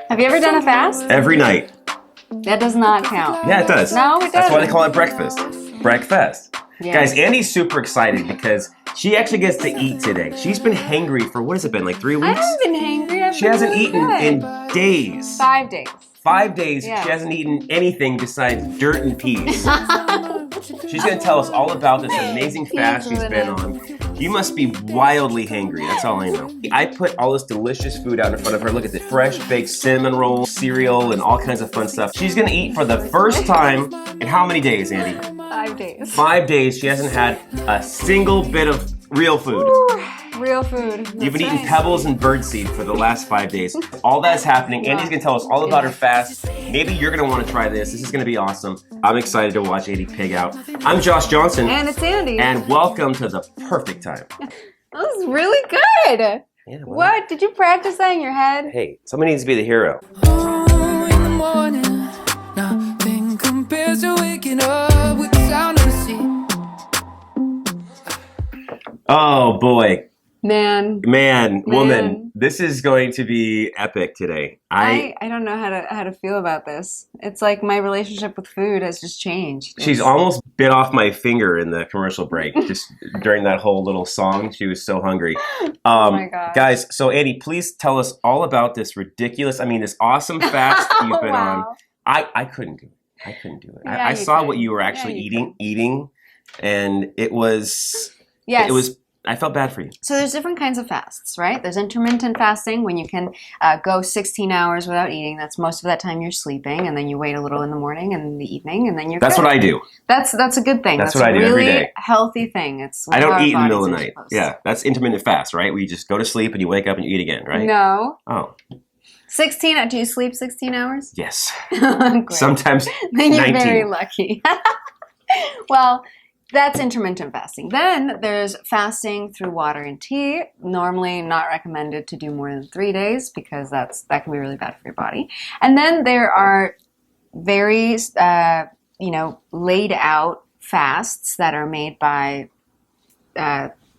Have you ever done a fast? Every night. That does not count. Yeah, it does. No, it doesn't. That's why they call it breakfast. Breakfast. Yes. Guys, Andy's super excited because she actually gets to eat today. She's been hangry for, what has it been, like 3 I weeks? haven't been hangry. She hasn't eaten in days. 5 days. 5 days, Yeah. she hasn't eaten anything besides dirt and peas. She's going to tell us all about this amazing fast she's been on. You must be wildly hangry, that's all I know. I put all this delicious food out in front of her. Look at the fresh baked cinnamon roll, cereal, and all kinds of fun stuff. She's going to eat for the first time in how many days, Andy? 5 days. 5 days. She hasn't had a single bit of real food. Ooh, real food. You've been eating pebbles and birdseed for the last 5 days. All that's happening. Andy's going to tell us all about her fast. Maybe you're going to want to try this. This is going to be awesome. I'm excited to watch Andy pig out. I'm Josh Johnson. And it's Andy. And welcome to the perfect time. That was really good. Yeah, well, What? Did you practice that in your head? Hey, somebody needs to be the hero. Oh, in the morning, nothing compares to waking up with the sound of the sea. Oh boy, Man, woman, this is going to be epic today. I don't know how to feel about this. It's like my relationship with food has just changed. She's almost bit off my finger in the commercial break, just during that whole little song. She was so hungry. Oh my God. Guys, so Andy, please tell us all about this ridiculous, this awesome fast you've been on. I couldn't do it. I couldn't do it. Yeah, I you saw could. what you were actually Yeah, you eating, and it was, Yes. I felt bad for you. So there's different kinds of fasts, right? There's intermittent fasting when you can go 16 hours without eating. That's most of that time you're sleeping, and then you wait a little in the morning and in the evening, and then you're That's good. what I do. That's a good thing. That's That's what I a do every really day. healthy thing. It's I what don't our eat in the middle of the bodies are night. supposed to. Yeah, that's intermittent fast, right? Where you just go to sleep and you wake up and you eat again, right? No. Oh, 16. Do you sleep 16 hours? yes. Great. Sometimes Then you're 19. very lucky. Well, that's intermittent fasting. Then there's fasting through water and tea. Normally not recommended to do more than 3 days because that can be really bad for your body. And then there are very laid out fasts that are made by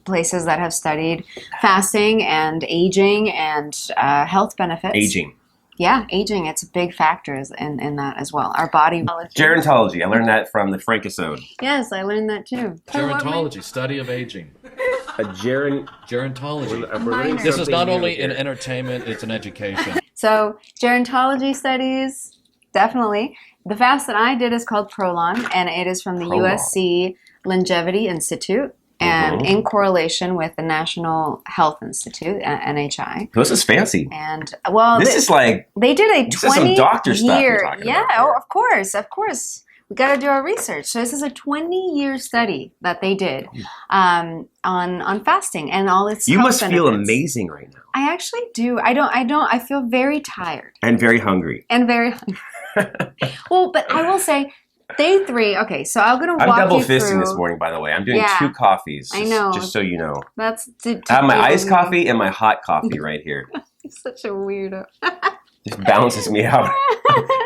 places that have studied fasting and aging and health benefits. Aging. Yeah, aging, it's a big factor in that as well. Our body. Gerontology. I learned that from the Frankisode. Yes, I learned that too. Gerontology, study of aging. A Gerontology. Minor. This is not only an entertainment, it's an education. So, gerontology studies, definitely. The fast that I did is called Prolon, and it is from the Prolon. USC Longevity Institute, and in correlation with the National Health Institute, NHI. This is fancy. And well, This is like, they did a this is some 20 doctor stuff you're year. talking Yeah, about here. of course. We got to do our research. So this is a 20-year study that they did on fasting and all its you health must feel benefits. amazing right now. I actually do. I feel very tired And very hungry. and very hungry. Well, but I will say, day 3. Okay, so I'm gonna I'm walk double you fisting through. this morning, by the way. I'm doing Yeah. 2 coffees. I know. Just so you know. That's I have my iced coffee and my hot coffee right here. You're such a weirdo. Just balances me out.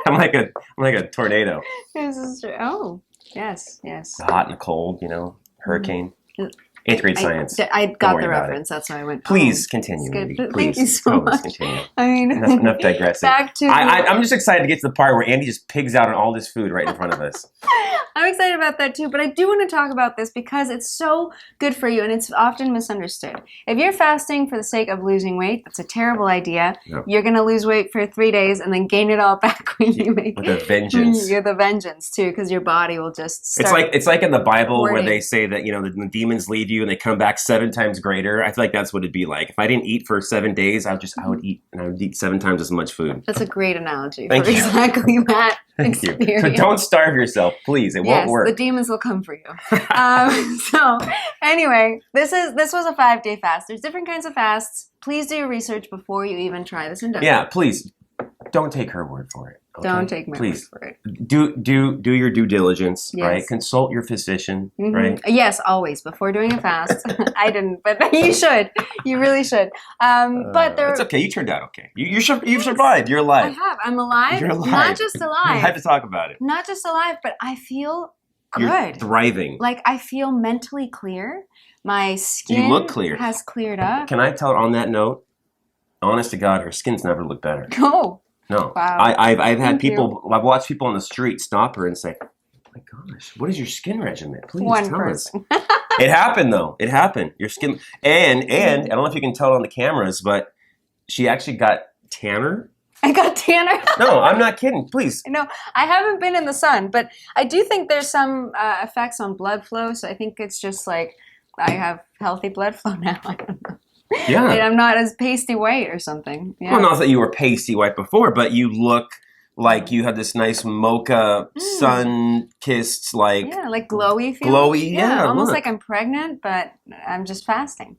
I'm like a tornado. This is true. Oh, yes. The hot and the cold, hurricane. 8th grade science. I Don't got worry the about reference. That's why I went. Please oh, continue, it's good. Andy. Thank Please. you so Oh, much. let's continue. I mean, Enough digressing. back to. I'm just excited to get to the part where Andy just pigs out on all this food right in front of us. I'm excited about that too, but I do want to talk about this because it's so good for you and it's often misunderstood. If you're fasting for the sake of losing weight, that's a terrible idea. Yep. You're going to lose weight for 3 days and then gain it all back when you make With a vengeance. You're the vengeance too, because your body will just start. It's like in the Bible where hoarding. they say that the demons leave you and they come back 7 times greater. I feel like that's what it'd be like. If I didn't eat for 7 days, I would eat 7 times as much food. That's a great analogy Thank for you. exactly that Thank you. experience. So don't starve yourself, please. It won't work. The demons will come for you. So anyway, this was a 5-day fast. There's different kinds of fasts. Please do your research before you even try this endeavor. Yeah, please. Don't take her word for it. Okay? Don't take my Please. word for it. Do your due diligence, Yes. right? Consult your physician, Mhm. right? Yes, always before doing a fast. I didn't, but you should. You really should. But there. It's okay. You turned out okay. You've survived. You're alive. I have. I'm alive. You're alive. Not just We alive. have to talk about it. Not just alive, but I feel You're good. thriving. Like I feel mentally clear. My skin look clear. has cleared up. Can I tell on that note? Honest to God, her skin's never looked better. Oh, No. Wow. I've had Thank people. I've watched people on the street stop her and say, "Oh my gosh, what is your skin regimen? Please One tell person. us." It happened though. It happened. Your skin and I don't know if you can tell on the cameras, but she actually got tanner. I got tanner. No, I'm not kidding. Please. No, I haven't been in the sun, but I do think there's some effects on blood flow. So I think it's just like I have healthy blood flow now. I don't know. Yeah. And I'm not as pasty white or something. Yeah. Well, not that you were pasty white before, but you look like you have this nice mocha sun-kissed, like Yeah, like glowy feeling. glowy. Yeah, almost look. like I'm pregnant, but I'm just fasting.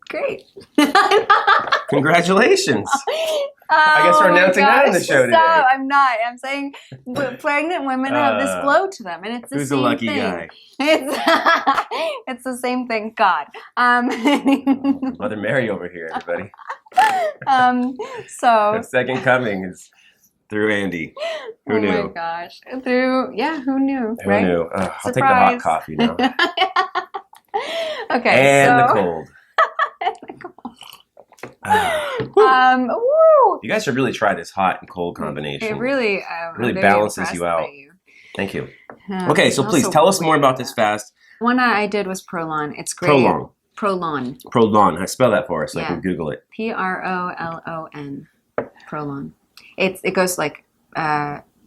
Great. Congratulations. I guess we're announcing that on the show today. Stop. I'm not. I'm saying pregnant women have this glow to them, and it's the Who's same the lucky thing. guy? It's the same thing. God. Mother Mary over here, everybody. So. The second coming is through Andi. Who knew? Oh my gosh. Who knew? Who right? knew? I'll take the hot Surprise. coffee now. Okay. And so, the cold. Woo! You guys should really try this hot and cold combination. It really, Really I'm very balances impressed you out. by you. Thank you. Okay, so please Also tell us more weird. about this fast. One I did was Prolon. It's great. Prolong. Prolon. Prolon. I spell that for us so I Yeah. can Google it. Prolon. Prolon. It goes like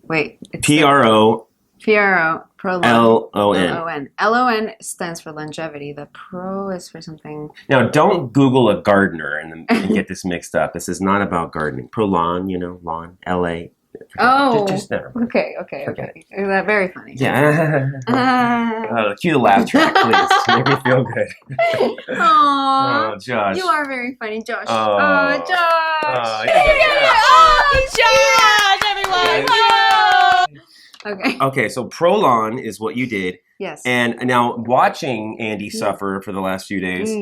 wait. It's P-R-O-L-O-N. Prolon. LON stands for longevity. The pro is for something. Now, don't Google a gardener and get this mixed up. This is not about gardening. Prolon, lawn, L-A. Oh. Just never mind. Okay. That's very funny. Yeah. Cue the laugh track, please. Make me feel good. Aww. Oh, Josh. You are very funny, Josh. Oh. Josh. Yeah. Okay. Okay, so Prolon is what you did. Yes. And now watching Andi suffer for the last few days,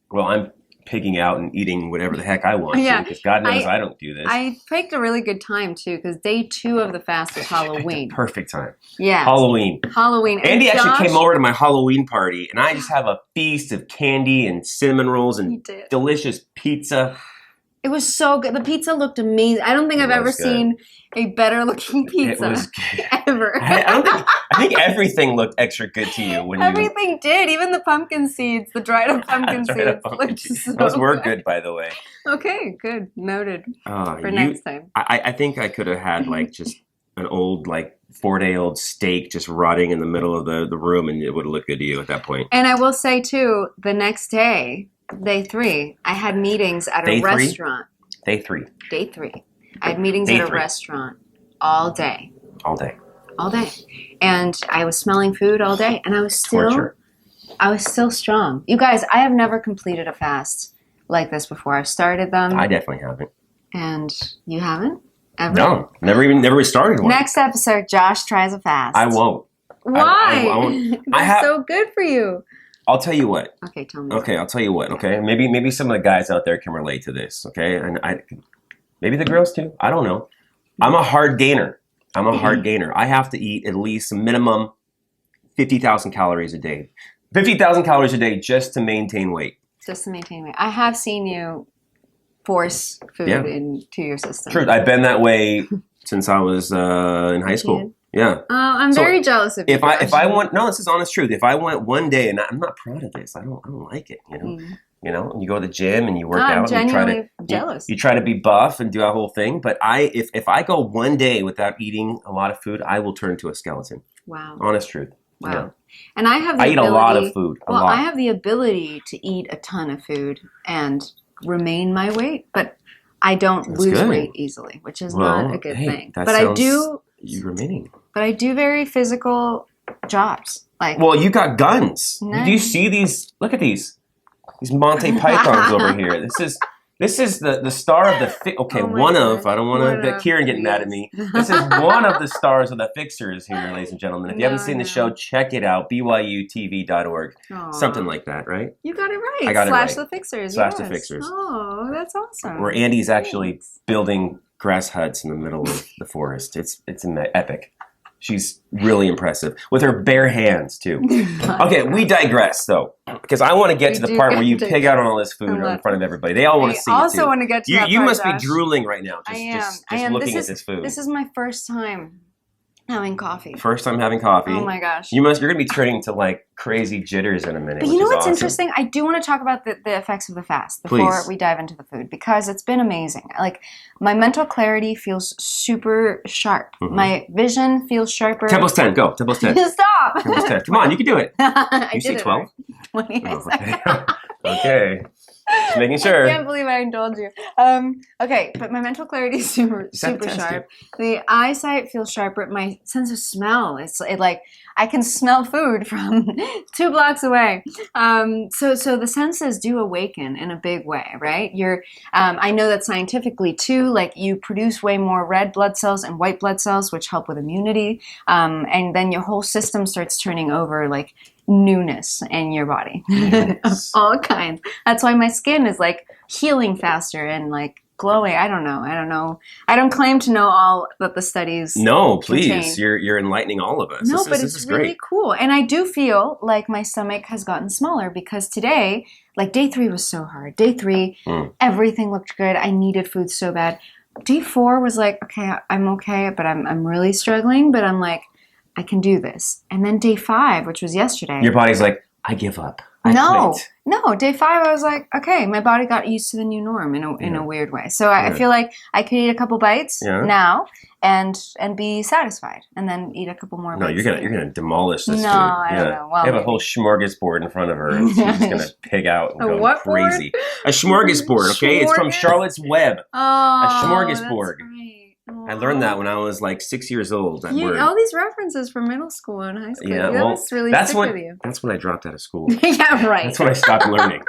well, I'm pigging out and eating whatever the heck I want Yeah. to, because God knows I don't do this. I picked a really good time too, because day 2 of the fast was Halloween. Perfect time. Yeah. Halloween. Halloween. And Andi actually Josh- came over to my Halloween party, and I just have a feast of candy and cinnamon rolls He and did. delicious pizza. It was so good. The pizza looked amazing. I don't think I've ever was good. seen a better looking pizza It was good. ever. I think everything looked extra good to you when you. Everything did. Even the pumpkin seeds, the dried up pumpkin Dried up seeds pumpkin looked seeds. so Those were good, by the way. Okay, good. Noted for You- next time. I think I could have had like just an old 4-day-old steak just rotting in the middle of the room, and it would have looked good to you at that point. And I will say too, the next day, day 3, I had meetings at Day a 3? restaurant. Day 3, Day 3. I had meetings Day at a 3. restaurant all day. all day. All day. And I was smelling food all day, and I was Torture. still strong. You guys, I have never completed a fast like this before. I've started them, I definitely haven't. and you haven't? Ever? No, never started one. Next episode, Josh tries a fast. I won't. Why? I won't. That's I have- so good for you. I'll tell you what. Okay, tell me. Okay, I'll tell you what. Okay, maybe some of the guys out there can relate to this. Okay, and maybe the girls too. I don't know. I'm a hard gainer. I have to eat at least a minimum 50,000 calories a day. 50,000 calories a day just to maintain weight. Just to maintain weight. I have seen you force food Yeah. into your system. Truth, I've been that way since I was in high school. kid? Yeah. Oh, I'm So, very jealous of you. If I Josh. want, no, this is honest truth. If I went one day, and I'm not proud of this, I don't like it. And you go to the gym and you work I'm out and you try to genuinely jealous. You try to be buff and do that whole thing. But if I go one day without eating a lot of food, I will turn into a skeleton. Wow. Honest truth. Wow. Yeah. And I have the I eat ability, a lot of food. A Well, lot. I have the ability to eat a ton of food and remain my weight, but I don't That's lose good. weight easily, which is Well, not a good hey, thing. that But I sounds- do You're remaining. very physical jobs. Like Well, you got guns. Nice. Do you see these? Look at these Monty Pythons over here. This is the star of the okay. Oh my One gosh. of I don't want One to get of, Kieran getting mad at me. This is one of the stars of the Fixers here, ladies and gentlemen. If you haven't seen the show, check it out. BYUTV.org. Aw. Something like that, right? You got it right. I got it Slash right. the Fixers. Slash the yes. Fixers. Oh, that's awesome. Where Andy's actually Thanks. building grass huts in the middle of the forest. It's epic. She's really impressive with her bare hands too. Okay, we digress though, because I want to get to the part where you pig out on all this food in front of everybody. They all want to see it too. I also want to get to that You part, must be Josh. drooling right now. I am. Just looking at this food. This is my first time having coffee. First time having coffee. Oh my gosh. You're gonna be turning to like crazy jitters in a minute. But you know which is what's awesome. interesting? I do want to talk about the effects of the fast before we dive into the food, because it's been amazing. Like, my mental clarity feels super sharp. Mm-hmm. My vision feels sharper. Temple's 10, go. Temple's 10. Stop! Temple's 10. Come on, you can do it. I You say did it 12? 20. I Oh, said. okay. Okay. Just making I sure. can't believe I told you. Okay, but my mental clarity is super test sharp. The eyesight feels sharper. My sense of smell, like I can smell food from 2 blocks away. So the senses do awaken in a big way, right? I know that scientifically too, like, you produce way more red blood cells and white blood cells, which help with immunity. And then your whole system starts turning over, like, newness in your body of all kinds. That's why my skin is like healing faster and like glowing. I don't know. I don't claim to know all that the studies. No, please. contain. You're enlightening all of us. No, this but is it's great. really cool. And I do feel like my stomach has gotten smaller, because today, like, day 3 was so hard. Day 3, everything looked good. I needed food so bad. Day 4 was like, okay, I'm okay, but I'm really struggling, but I'm like, I can do this. And then day 5, which was yesterday. Your body's like, I give up. I quit. No. Day 5, I was like, okay, my body got used to the new norm in a weird way. So I feel like I could eat a couple bites now and be satisfied, and then eat a couple more. No, bites you're gonna demolish this food. No, I don't know. Well, they have a maybe. whole smorgasbord in front of her, and she's just gonna pig out and A go what board? crazy. A smorgasbord, okay? It's from Smorgas- Charlotte's Web. Oh, smorgasbord. That's right. I learned that when I was like 6 years old. That word. All these references from middle school and high school. Yeah, that well, was really that's sick when with you. that's when I dropped out of school. Yeah, right. That's when I stopped learning.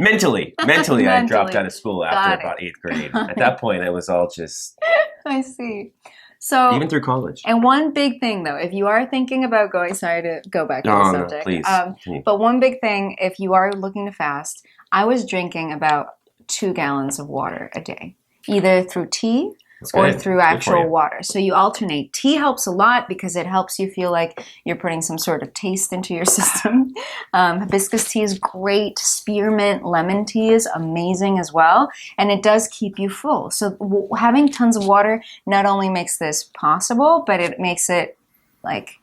Mentally, I dropped Mentally. out of school after Got it. about 8th grade. At that point, it was all just I see. So, even through college. and one big thing though, if you are thinking about going, sorry to go back to the No, subject. please. But one big thing, if you are looking to fast, I was drinking about 2 gallons of water a day, either through tea That's or good. through Good for actual you. water. So you alternate. Tea helps a lot because it helps you feel like you're putting some sort of taste into your system. Hibiscus tea is great. Spearmint lemon tea is amazing as well. And it does keep you full. So having tons of water not only makes this possible, but it makes it like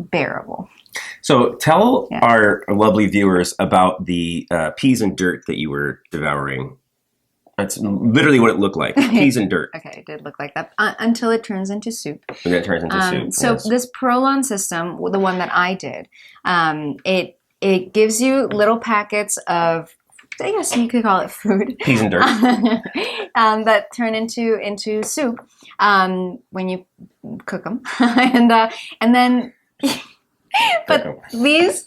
bearable. So tell Yeah. our lovely viewers about the peas and dirt that you were devouring. That's literally what it looked like. Peas and dirt. Okay, it did look like that until it turns into soup. And then it turns into soup. So yes. this Prolon system, the one that I did, it gives you little packets of, I guess you could call it food. Peas and dirt. That turn into soup when you cook them, and then. But these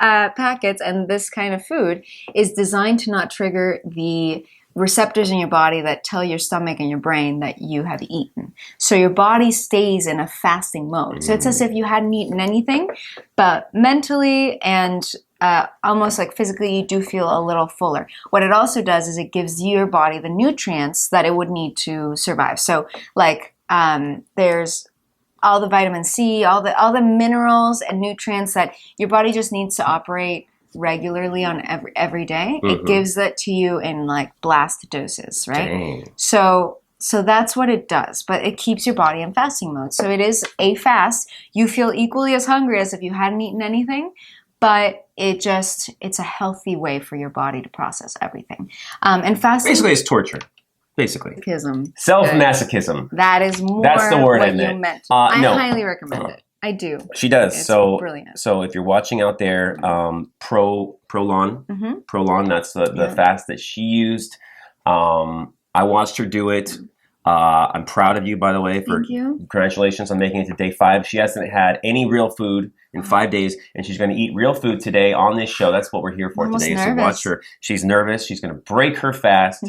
packets and this kind of food is designed to not trigger the receptors in your body that tell your stomach and your brain that you have eaten. So your body stays in a fasting mode. So it's as if you hadn't eaten anything, but mentally and almost like physically you do feel a little fuller. What it also does is it gives your body the nutrients that it would need to survive. So like there's all the vitamin C, all the minerals and nutrients that your body just needs to operate regularly on every day. It gives that to you in like blast doses, right? Dang. So that's what it does, but it keeps your body in fasting mode. So it is a fast. You feel equally as hungry as if you hadn't eaten anything, but it's a healthy way for your body to process everything. And fasting Basically, it's torture. Basically. masochism. Self-masochism. That is more That's the word what I meant. you meant. No. I highly recommend it. I do. She does. It's so brilliant. So if you're watching out there, Prolon, that's the fast that she used. I watched her do it. I'm proud of you, by the way. Thank you. Congratulations on making it to day 5. She hasn't had any real food in 5 days, and she's going to eat real food today on this show. That's what we're here for I'm almost today. nervous. So watch her. She's nervous. She's going to break her fast.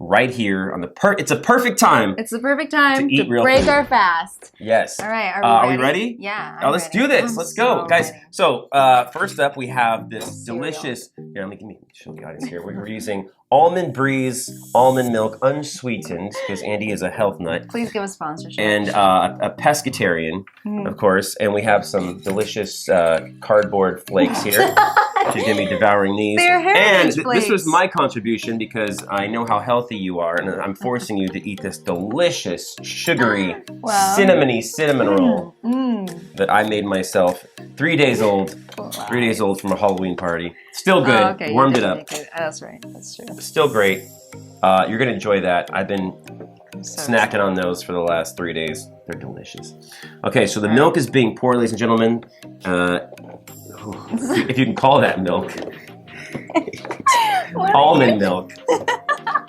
right here on the it's a perfect time. It's the perfect time to eat real break food. our fast. Yes. All right, Are we ready? Yeah. Now let's do this. Let's go, guys. Ready. So first up, we have this delicious. Here, let me show the audience here. We're using Almond Breeze almond milk, unsweetened, because Andy is a health nut, Please give us sponsorship. and a pescatarian, of course. And we have some delicious cardboard flakes here. She's gonna be devouring these. They're And heritage this flakes. was my contribution because I know how healthy you are, and I'm forcing you to eat this delicious, sugary, Wow. cinnamon roll Mm. that I made myself. 3 days old. Wow. 3 days old from a Halloween party. Still good. Oh, okay, you Warmed did it up. make it. That's right. That's true. Still great. You're gonna enjoy that. I've been I'm so snacking on those for the last 3 days. They're delicious. Okay, so the milk is being poured, ladies and gentlemen. If you can call that milk. Almond milk.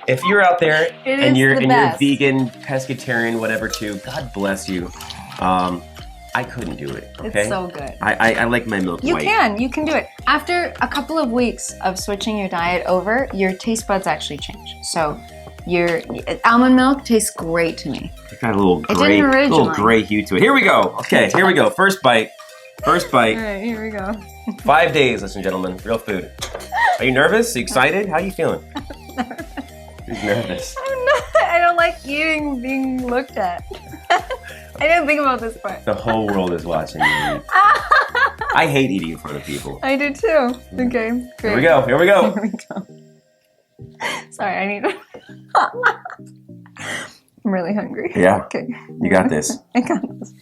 If you're out there It and is you're the you're best. vegan, pescatarian, whatever too, God bless you. I couldn't do it. Okay. It's so good. I like my milk You white. can do it. After a couple of weeks of switching your diet over, your taste buds actually change. So your almond milk tastes great to me. It got a little It gray, didn't originally. little gray hue to it. Here we go. Okay, here we go. First bite. First bite. All right, here we go. 5 days, ladies and gentlemen. Real food. Are you nervous? Are you excited? How are you feeling? He's nervous. I'm not, I don't like eating being looked at. I didn't think about this part. The whole world is watching you eat. I hate eating in front of people. I do too. Okay, great. Here we go. Here we go. Here we go. Sorry, I need to. I'm really hungry. Yeah. Okay. You got this. I got this.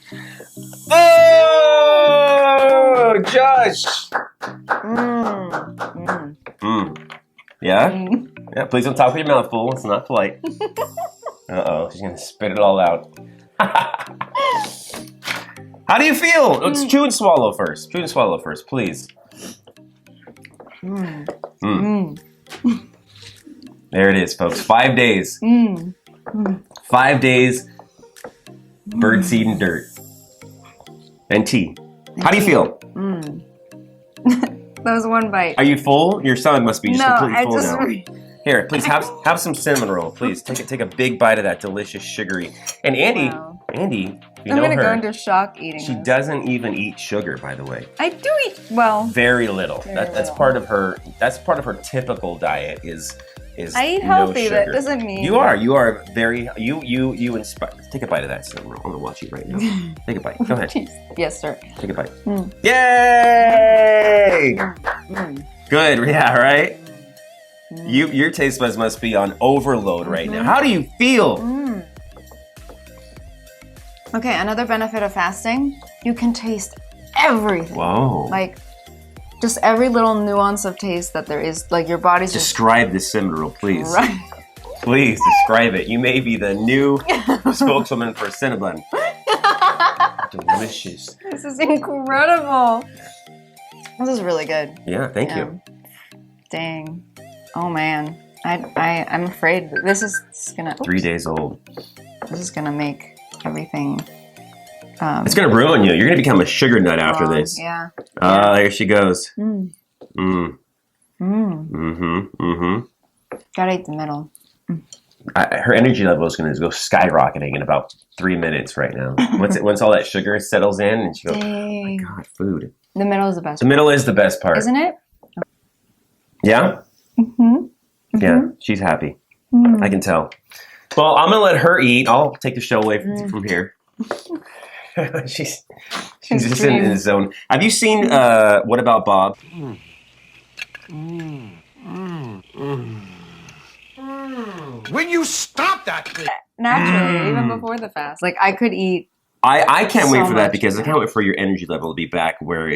Oh, Josh. Yeah? Mm. Yeah, please don't talk with your mouth full. It's not polite. Uh-oh, she's going to spit it all out. How do you feel? Let's chew and swallow first. Chew and swallow first, please. There it is, folks. 5 days. 5 days, birdseed and dirt. And tea. How do you feel? That was one bite. Are you full? Your stomach must be just No, completely I full just. now. Here, please have some cinnamon roll. Please take a big bite of that delicious sugary. And Andy, Wow. Andy, you I'm know gonna her. go into shock eating. She this. doesn't even eat sugar, by the way. I do eat well. Very little. Very That's little. part of her. That's part of her typical diet. Is I eat no healthy. That sugar. doesn't mean You are very. You inspire. Take a bite of that cinnamon roll. I'm gonna watch you right now. Take a bite. Go ahead. Yes, sir. Take a bite. Mm. Yay! Mm. Good. Yeah. Right. Your taste buds must be on overload right now. How do you feel? Mm. Okay, another benefit of fasting, you can taste everything. Whoa. Like, just every little nuance of taste that there is. Like, your body's just Describe this cinnamon roll, please. right. Please describe it. You may be the new spokeswoman for Cinnabon. Delicious. This is incredible. This is really good. Yeah, thank you. Dang. Oh man. I'm afraid that this is gonna. 3 days old. This is gonna make everything. It's gonna ruin you. You're gonna become a sugar nut after wrong. this. Yeah. Here she goes. Mm. Mm. Mm. Mm-hmm. Mm-hmm. Gotta eat the middle. Her energy level is gonna go skyrocketing in about 3 minutes right now. Once all that sugar settles in, and she goes, Dang. "Oh my God, food." The middle is the best. The middle is the best part. Isn't it? Yeah. Mm-hmm. Yeah. She's happy. Mm. I can tell. Well, I'm gonna let her eat. I'll take the show away from here. she's just in the zone. Have you seen What About Bob? Will you stop that thing? Naturally, even before the fast. Like, I could eat. I can't wait So for that much. because I can't wait for your energy level to be back where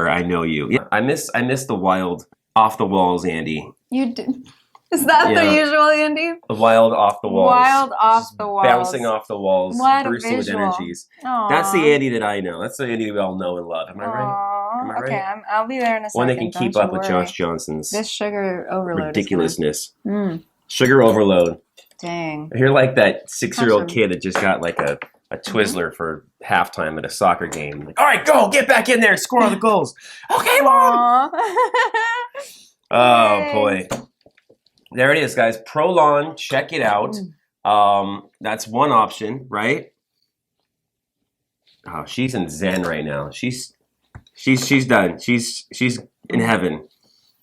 I know you. Yeah, I miss the wild off the walls Andy. You do. Is that Yeah. the usual, Andy? The wild off the walls. Wild off Just the walls. Bouncing off the walls. What a bursting with visual. energies. Aww. That's the Andy that I know. That's the Andy we all know and love. Am I right? Aww. Am I Okay, right? I'll be there in a second. One that can keep Don't up you with worry. Josh Johnson's This sugar overload. ridiculousness. Mm, Sugar overload. dang. You're like that 6-year-old Awesome. kid that just got like a Twizzler for halftime at a soccer game. Like, all right, go, get back in there and score all the goals. Okay, mom. Aww. Oh Yay. boy. there it is, guys. Prolon, check it out. That's one option, right? Oh, she's in Zen right now. She's done. She's in heaven.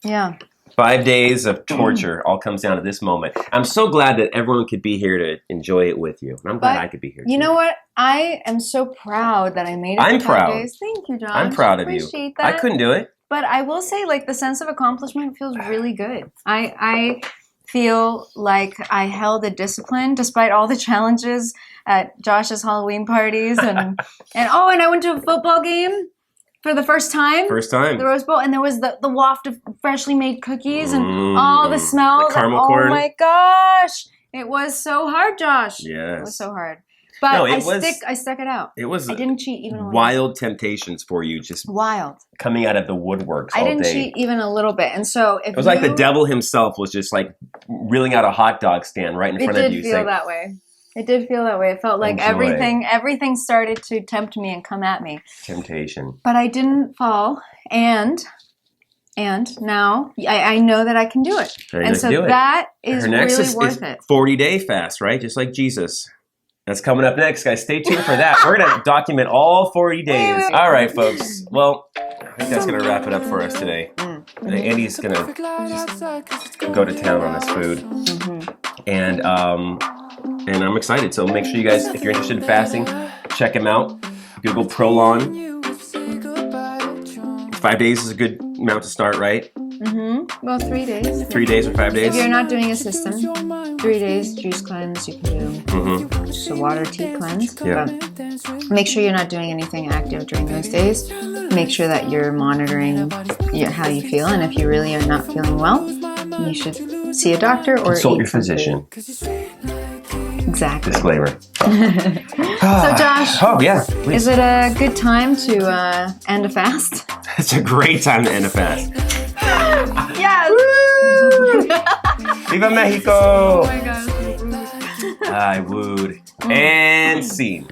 Yeah. 5 days of torture all comes down to this moment. I'm so glad that everyone could be here to enjoy it with you. And I'm glad I could be here. You know what? I am so proud that I made it. I'm to 5 proud. days. Thank you, Josh. I'm proud of you. Appreciate that. I couldn't do it. But I will say, like, the sense of accomplishment feels really good. I feel like I held a discipline despite all the challenges at Josh's Halloween parties and I went to a football game for the first time. First time. The Rose Bowl, and there was the waft of freshly made cookies and all the smells. The caramel corn. Oh my gosh. It was so hard, Josh. Yes. It was so hard. But No, I stuck it out. It was I didn't cheat even a little. wild temptations for you, just Wild. coming out of the woodworks I all didn't day. cheat even a little bit. And so if It was like the devil himself was just like reeling out a hot dog stand right in front of you. It did feel that way. It did feel that way. It felt like Enjoy. everything started to tempt me and come at me. Temptation. But I didn't fall, and now I know that I can do it. And so that is Her next really is worth it. 40-day fast, right? Just like Jesus. That's coming up next, guys. Stay tuned for that. We're going to document all 40 days. Wait. All right, folks. Well, I think that's going to wrap it up for us today. Andy's going to just go to town on this food. And I'm excited. So make sure you guys, if you're interested in fasting, check him out. Google Prolon. 5 days is a good amount to start, right? Well, 3 days. 3 days or 5 days? If you're not doing a system, 3 days juice cleanse. You can do just a water tea cleanse. Yeah. But make sure you're not doing anything active during those days. Make sure that you're monitoring how you feel, and if you really are not feeling well, you should see a doctor or consult eat your some physician. food. Exactly. Disclaimer. So, Josh, Oh, yeah. Please. is it a good time to end a fast? It's a great time to end a fast. Yes. Viva Mexico! Oh my gosh. I wooed. And scene.